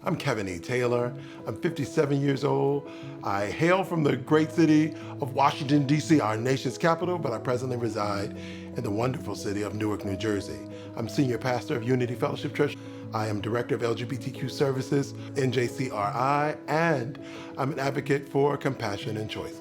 I'm Kevin E. Taylor. I'm 57 years old. I hail from the great city of Washington, D.C., our nation's capital, but I presently reside in the wonderful city of Newark, New Jersey. I'm senior pastor of Unity Fellowship Church. I am director of LGBTQ services, NJCRI, and I'm an advocate for compassion and choices.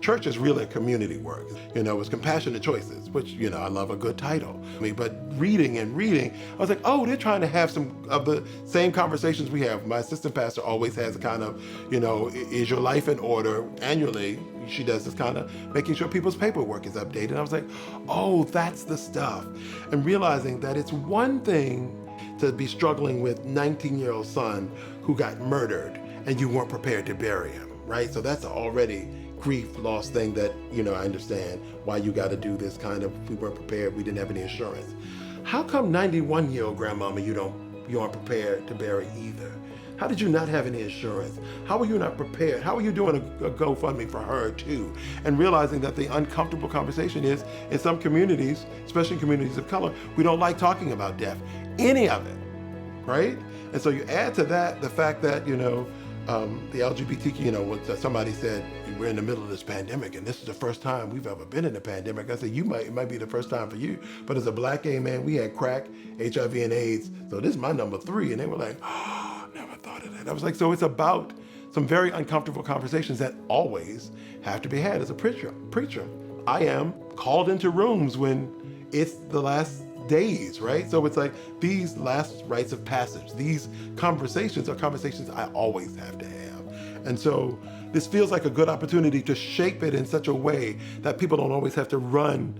Church is really a community work. It's compassionate choices, which, I love a good title. But reading, I was like, oh, they're trying to have some of the same conversations we have. My assistant pastor always has a kind of, is your life in order? Annually, she does this kind of making sure people's paperwork is updated. And I was like, oh, that's the stuff. And realizing that it's one thing to be struggling with 19-year-old son who got murdered and you weren't prepared to bury him, right? So that's already grief, loss thing that, I understand why you got to do this kind of, we weren't prepared, we didn't have any insurance. How come 91-year-old grandmama you aren't prepared to bury either? How did you not have any insurance? How were you not prepared? How are you doing a GoFundMe for her too? And realizing that the uncomfortable conversation is, in some communities, especially communities of color, we don't like talking about death, any of it, right? And so you add to that the fact that, the LGBTQ, somebody said, we're in the middle of this pandemic and this is the first time we've ever been in a pandemic. I said, it might be the first time for you, but as a Black gay man, we had crack, HIV and AIDS, so this is my number 3. And they were like, oh, never thought of that. I was like, so it's about some very uncomfortable conversations that always have to be had as a preacher. I am called into rooms when it's the last days, right? So it's like these last rites of passage, these conversations are conversations I always have to have. And so this feels like a good opportunity to shape it in such a way that people don't always have to run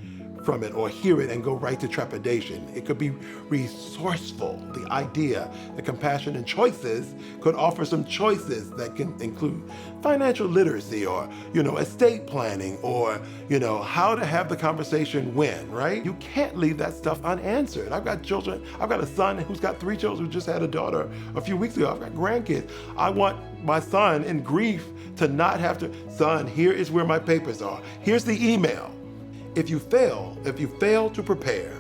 from it or hear it and go right to trepidation. It could be resourceful. The idea that compassion and choices could offer some choices that can include financial literacy or, estate planning or, how to have the conversation when, right? You can't leave that stuff unanswered. I've got children. I've got a son who's got 3 children who just had a daughter a few weeks ago. I've got grandkids. I want my son in grief to not have to, son, here is where my papers are. Here's the email. If you fail to prepare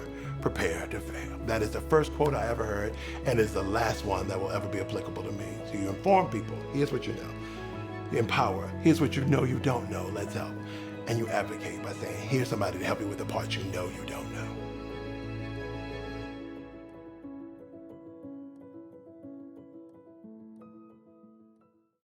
to fail. That is the first quote I ever heard, and it's the last one that will ever be applicable to me. So you inform people, here's what you know. You empower, here's what you know you don't know, let's help. And you advocate by saying, here's somebody to help you with the parts you know you don't know.